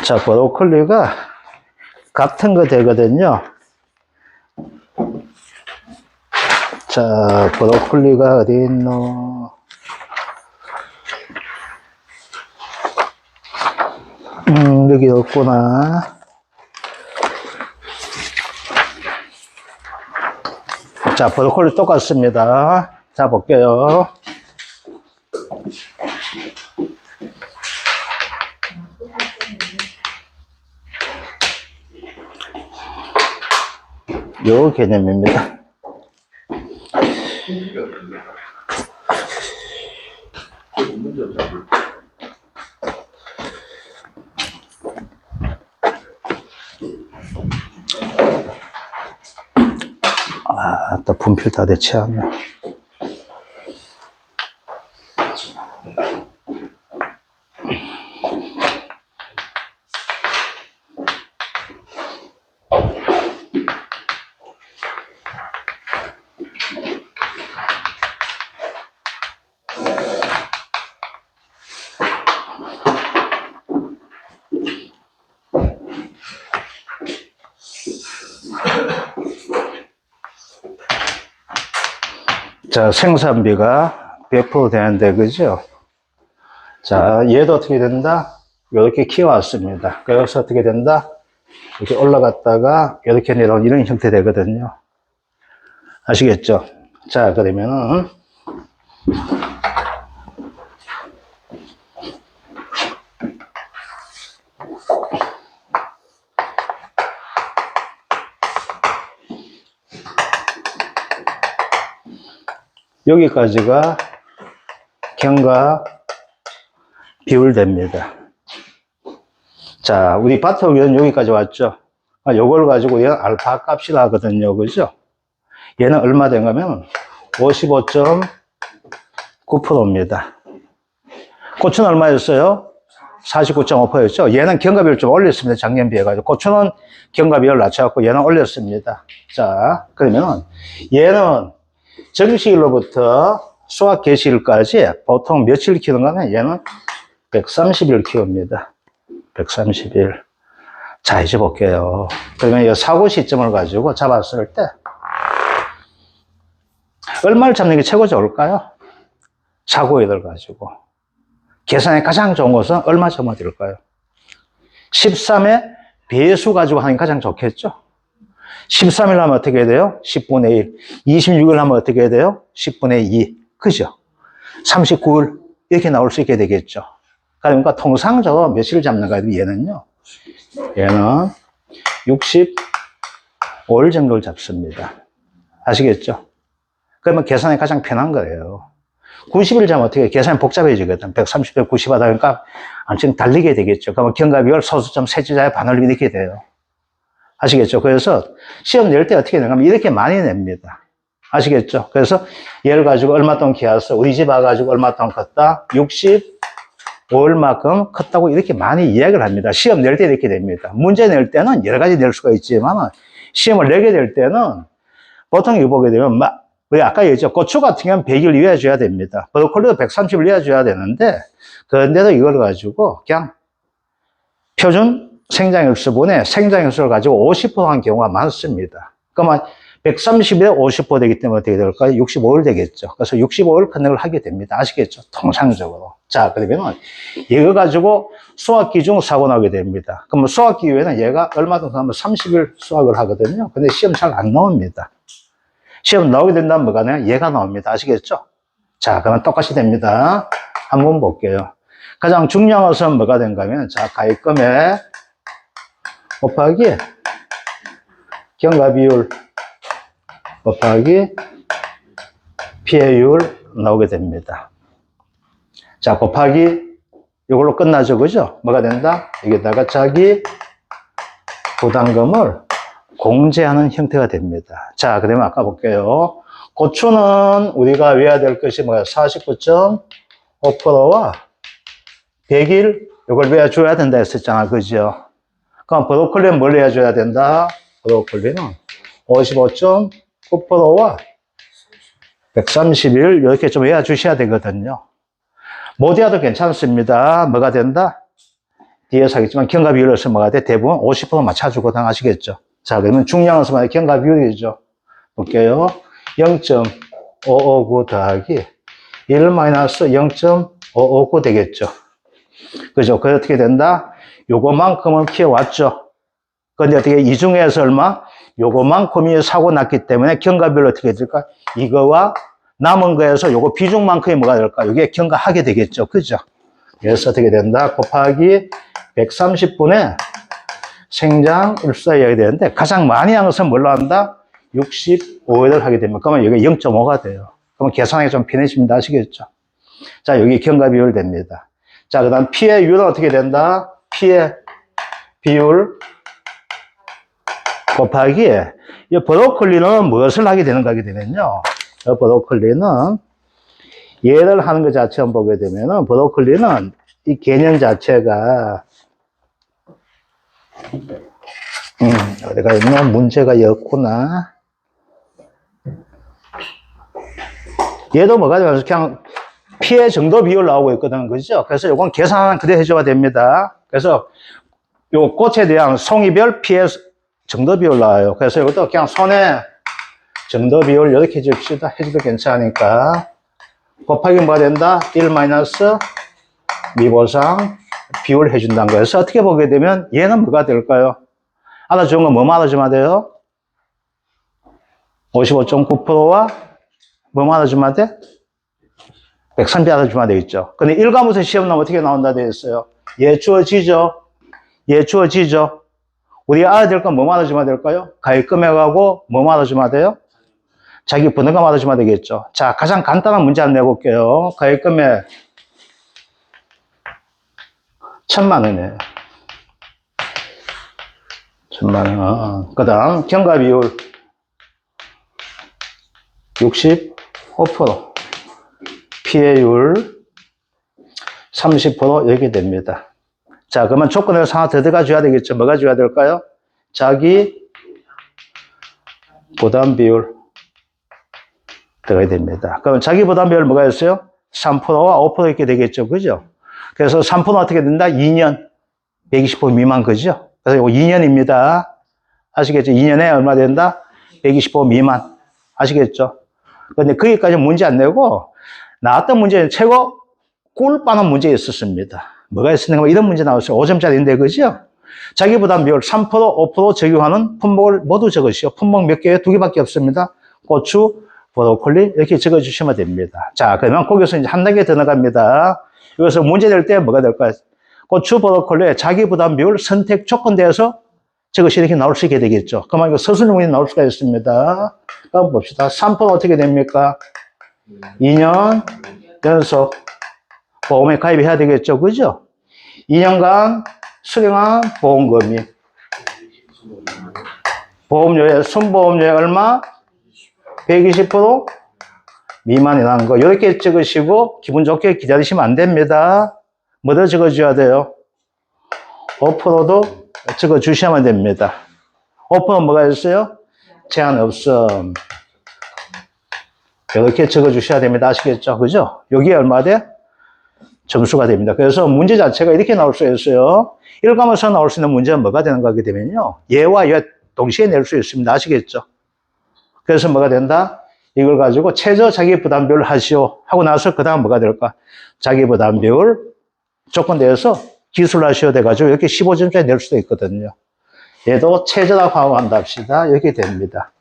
자, 브로콜리가 같은 거 되거든요. 자, 브로콜리가 어디 있노? 여기 없구나. 자, 브로콜리 똑같습니다. 자, 볼게요. 요 개념입니다. 아, 또 분필 다 대체하네. 자, 생산비가 100% 되는데, 그죠? 자, 얘도 어떻게 된다? 이렇게 키워왔습니다. 그래서 어떻게 된다? 이렇게 올라갔다가 이렇게 내려온 이런 형태 되거든요. 아시겠죠? 자, 그러면은, 여기까지가 경과 비율됩니다. 자, 우리 바토기는 여기까지 왔죠. 요걸 가지고 얘는 알파 값이라 하거든요. 그죠? 얘는 얼마 된가면 55.9%입니다. 고추는 얼마였어요? 49.5%였죠. 얘는 경과비율 좀 올렸습니다. 작년 비해가지고. 고추는 경과비율 낮춰갖고 얘는 올렸습니다. 자, 그러면 얘는 정시일로부터 수확 개시일까지 보통 며칠 키우는가 하면 얘는 130일 키웁니다. 130일. 자, 이제 볼게요. 그러면 이 사고 시점을 가지고 잡았을 때 얼마를 잡는 게 최고 좋을까요? 사고액을 가지고. 계산에 가장 좋은 것은 얼마 접어들까요? 13의 배수 가지고 하는 게 가장 좋겠죠? 13일 하면 어떻게 해야 돼요? 10분의 1. 26일 하면 어떻게 해야 돼요? 10분의 2. 그죠? 39일. 이렇게 나올 수 있게 되겠죠. 그러니까 통상적으로 며칠 잡는가 해도 얘는 65일 정도를 잡습니다. 아시겠죠? 그러면 계산이 가장 편한 거예요. 90일 잡으면 어떻게 해요? 계산이 복잡해지거든. 130에 90 하다 보니까 암튼 달리게 되겠죠. 그러면 경과비율 소수점 세제자의 반을 이렇게 돼요. 아시겠죠? 그래서 시험 낼 때 어떻게 내냐면 이렇게 많이 냅니다. 아시겠죠? 그래서 얘를 가지고 얼마 동안 키웠어? 우리 집 와가지고 얼마 동안 컸다? 65일만큼 컸다고 이렇게 많이 이야기를 합니다. 시험 낼 때 이렇게 됩니다. 문제 낼 때는 여러 가지 낼 수가 있지만 시험을 내게 될 때는 보통 이거 보게 되면 우리 아까 얘기했죠. 고추 같은 경우는 100일 이어줘야 됩니다. 브로콜리도 130일 이어줘야 되는데 그런데도 이걸 가지고 그냥 표준 생장일수분의 생장일수를 가지고 50%한 경우가 많습니다. 그러면 130일에 50% 되기 때문에 어떻게 될까요? 65일 되겠죠. 그래서 65일 컨넥을 하게 됩니다. 아시겠죠? 통상적으로. 자, 그러면 이거 가지고 수학 기준 사고 나게 됩니다. 그러면 수학 기후에는 얘가 얼마든지 하면 30일 수학을 하거든요. 근데 시험 잘 안 나옵니다. 시험 나오게 된다면 뭐가 나요? 얘가 나옵니다. 아시겠죠? 자, 그러면 똑같이 됩니다. 한번 볼게요. 가장 중요한 것은 뭐가 된가 하면, 자, 가입금액 곱하기 경과비율 곱하기 피해율 나오게 됩니다. 자, 곱하기 이걸로 끝나죠. 그죠? 뭐가 된다? 여기다가 자기 부담금을 공제하는 형태가 됩니다. 자, 그러면 아까 볼게요. 고추는 우리가 외워야 될 것이 뭐야? 49.5%와 100일 이걸 외워줘야 된다 했었잖아. 그죠? 그럼 브로콜리는 뭘 외워줘야 된다? 브로콜리는 55.9%와 130일 이렇게 좀 외워주셔야 되거든요. 못 외워도 괜찮습니다. 뭐가 된다? 뒤에서 하겠지만 경과 비율을 써먹어야 돼. 대부분 50% 맞춰주거든. 아시겠죠? 자, 그러면 중량을 써먹어야 돼. 경과 비율이죠. 볼게요. 0.559 더하기 1 마이너스 0.559 되겠죠. 그죠? 그 어떻게 된다? 요거만큼을 키워왔죠. 근데 어떻게 이 중에서 얼마? 요거만큼이 사고 났기 때문에 경과비율 어떻게 될까? 이거와 남은 거에서 요거 비중만큼이 뭐가 될까? 이게 경과하게 되겠죠. 그죠? 그래서 어떻게 된다? 곱하기 130분의 생장 일수이하게 되는데 가장 많이 한 것은 뭘로 한다? 65회를 하게 되면 그러면 여기 0.5가 돼요. 그러면 계산하기 좀 편해집니다. 아시겠죠? 자, 여기 경과비율 됩니다. 자, 그 다음 피해 율은 어떻게 된다? 피해 비율 곱하기 이 브로콜리는 무엇을 하게 되는가 하게 되면요. 이 브로콜리는 얘를 하는 것 자체를 보게 되면은 브로콜리는 이 개념 자체가 어디가 있나? 문제가 였구나. 얘도 뭐가 되면서 그냥 피해 정도 비율 나오고 있거든. 그죠? 그래서 이건 계산 그대로 해줘야 됩니다. 그래서 요 꽃에 대한 송이별 피해 정도 비율 나와요. 그래서 이것도 그냥 손에 정도 비율 이렇게 해줍시다. 해줘도 괜찮으니까. 곱하기 뭐가 된다? 1 마이너스 미보상 비율 해준다는 거예요. 그래서 어떻게 보게 되면 얘는 뭐가 될까요? 알아주는 건 뭐만 알아주면 돼요? 55.9%와 뭐만 알아주면 돼? 130 알아주면 되겠죠. 근데 1과목에서 시험 나오면 어떻게 나온다 되어 있어요? 얘 주어지죠? 얘 주어지죠? 우리가 알아야 될 건 뭐만 알아주면 될까요? 가입금액하고 뭐만 알아주면 돼요? 자기 번호가 알아주면 되겠죠. 자, 가장 간단한 문제 한번 내볼게요. 가입금액 1,000만 원이에요. 1,000만 원. 그 다음 경과비율 65%. 피해율 30% 이렇게 됩니다. 자, 그러면 조건을 하나 더 들어가줘야 되겠죠. 뭐가 줘야 될까요? 자기 부담 비율 들어가야 됩니다. 그럼 자기 부담 비율 뭐가 있어요? 3%와 5% 이렇게 되겠죠. 그죠? 그래서 3%는 어떻게 된다? 2년 120% 미만 그죠? 그래서 이거 2년입니다. 아시겠죠? 2년에 얼마 된다? 120% 미만. 아시겠죠? 근데 거기까지 문제 안 내고 나왔던 문제는 최고 꿀 빠는 문제 있었습니다. 뭐가 있었는가? 이런 문제 나왔어요. 5점짜리인데, 그죠? 자기 부담 비율 3%, 5% 적용하는 품목을 모두 적으시오. 품목 몇 개요? 2개밖에 없습니다. 고추, 브로콜리 이렇게 적어주시면 됩니다. 자, 그러면 거기서 이제 한 단계 더 나갑니다. 여기서 문제 될 때 뭐가 될까요? 고추, 브로콜리의 자기 부담 비율 선택 조건대에서 저것이 이렇게 나올 수 있게 되겠죠. 그러면 이거 서술문이 나올 수가 있습니다. 한번 봅시다. 3% 어떻게 됩니까? 2년 연속 보험에 가입해야 되겠죠. 그죠? 2년간 수령한 보험금이 보험료에 순보험료에 얼마? 120% 미만이라는 거 이렇게 적으시고 기분 좋게 기다리시면 안 됩니다. 뭐더 적어줘야 돼요? 5%도 적어주시면 됩니다. 5%는 뭐가 있어요? 제한 없음. 이렇게 적어주셔야 됩니다. 아시겠죠? 그죠? 여기에 얼마 돼? 점수가 됩니다. 그래서 문제 자체가 이렇게 나올 수 있어요. 1과목에서 나올 수 있는 문제는 뭐가 되는가 하게 되면요. 얘와 얘 동시에 낼 수 있습니다. 아시겠죠? 그래서 뭐가 된다? 이걸 가지고 최저 자기 부담비율 하시오. 하고 나서 그 다음 뭐가 될까? 자기 부담비율 조건대에서 기술하시오 돼가지고 이렇게 15점짜리 낼 수도 있거든요. 얘도 최저라고 한다 합시다. 이렇게 됩니다.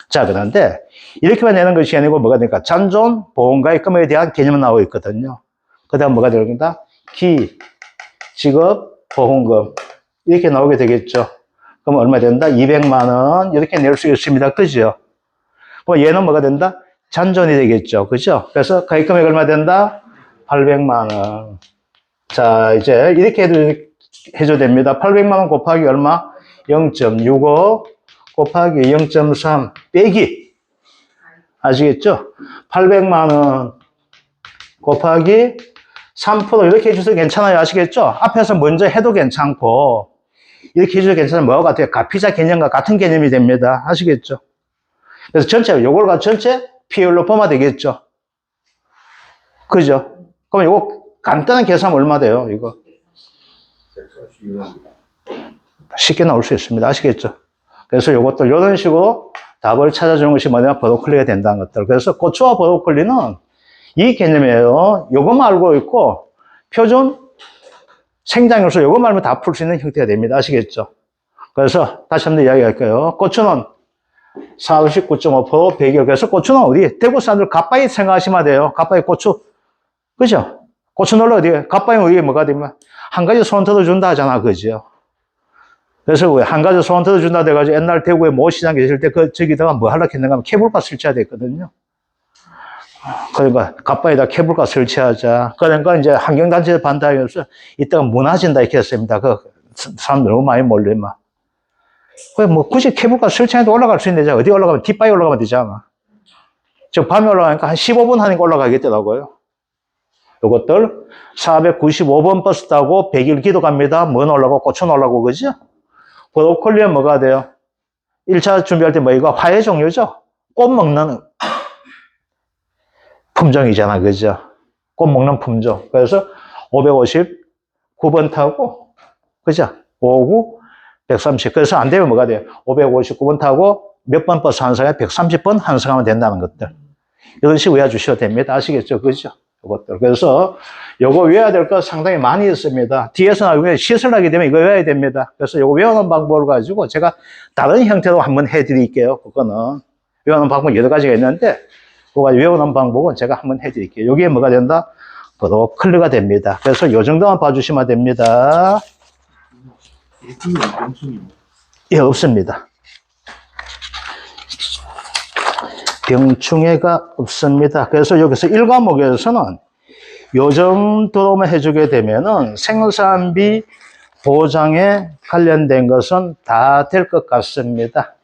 자, 그런데 이렇게만 내는 것이 아니고 뭐가 될까? 잔존 보험가입금에 대한 개념은 나오고 있거든요. 그 다음 뭐가 됩니다? 기, 직업, 보험금 이렇게 나오게 되겠죠. 그럼 얼마 된다? 200만 원 이렇게 낼 수 있습니다. 그죠? 그럼 얘는 뭐가 된다? 잔존이 되겠죠. 그죠? 그래서 가입금액 얼마 된다? 800만 원. 자, 이제 이렇게 해줘야 됩니다. 800만 원 곱하기 얼마? 0.65 곱하기 0.3 빼기. 아시겠죠? 800만 원 곱하기 3% 이렇게 해주셔도 괜찮아요. 아시겠죠? 앞에서 먼저 해도 괜찮고 이렇게 해줘도 괜찮아요. 뭐가 같아요? 가피자 개념과 같은 개념이 됩니다. 아시겠죠? 그래서 전체, 요걸 전체 피해율로 보면 되겠죠? 그죠? 그럼 요거 간단한 계산 얼마 돼요? 이거 쉽게 나올 수 있습니다. 아시겠죠? 그래서 이것들 이런 식으로 답을 찾아주는 것이 뭐냐? 브로콜리가 된다는 것들. 그래서 고추와 브로콜리는 이 개념이에요. 요것만 알고 있고 표준 생장요소 요것만 알면 다 풀 수 있는 형태가 됩니다. 아시겠죠? 그래서 다시 한번 이야기할게요. 고추는 49.5% 배기율. 그래서 고추는 어디? 대구 사람들 갓바위 생각하시면 돼요. 갓바위 고추. 그죠? 고추 놀러 어디에? 갓바위 어디에 뭐가 되면 한 가지 손 뜯어준다 하잖아. 그죠? 그래서 왜 한 가지 손 뜯어준다 돼가지고 옛날 대구에 모시장 계실 때 저기다가 뭐 하려고 했는가 하면 케이블카 설치해야 됐거든요. 그러니까 갓바위에다 케이블카 설치하자. 그러니까 이제 환경단체 반대하면서 이따가 무너진다 이렇게 했습니다. 그 사람 너무 많이 몰리면. 뭐 굳이 케이블카 설치해도 올라갈 수 있는데 어디 올라가면 뒷바위 올라가면 되잖아. 저 밤에 올라가니까 한 15분 하니까 올라가겠더라고요. 요것들 495번 버스 타고 100일 기도 갑니다. 뭔 올라가고 고추는 올라가고 그죠? 브로콜리는 뭐가 돼요? 1차 준비할 때 뭐 이거 화훼 종류죠? 꽃 먹는 품종이잖아. 그죠? 꽃 먹는 품종. 그래서 559번 타고 그죠? 59 130. 그래서 안 되면 뭐가 돼요? 559번 타고 몇 번 버스 환승하면 130번 환승하면 된다는 것들. 이런 식으로 외워주셔도 됩니다. 아시겠죠? 그죠? 이것들. 그래서 요거 외워야 될 거 상당히 많이 있습니다. 뒤에서 나중에 시설하게 되면 이거 외워야 됩니다. 그래서 요거 외우는 방법을 가지고 제가 다른 형태로 한번 해드릴게요. 그거는. 외우는 방법 여러 가지가 있는데, 그거 외우는 방법은 제가 한번 해드릴게요. 여기에 뭐가 된다? 브로콜리가 됩니다. 그래서 요 정도만 봐주시면 됩니다. 예, 없습니다. 병충해가 없습니다. 그래서 여기서 1과목에서는 요 정도로만 해주게 되면은 생산비 보장에 관련된 것은 다 될 것 같습니다.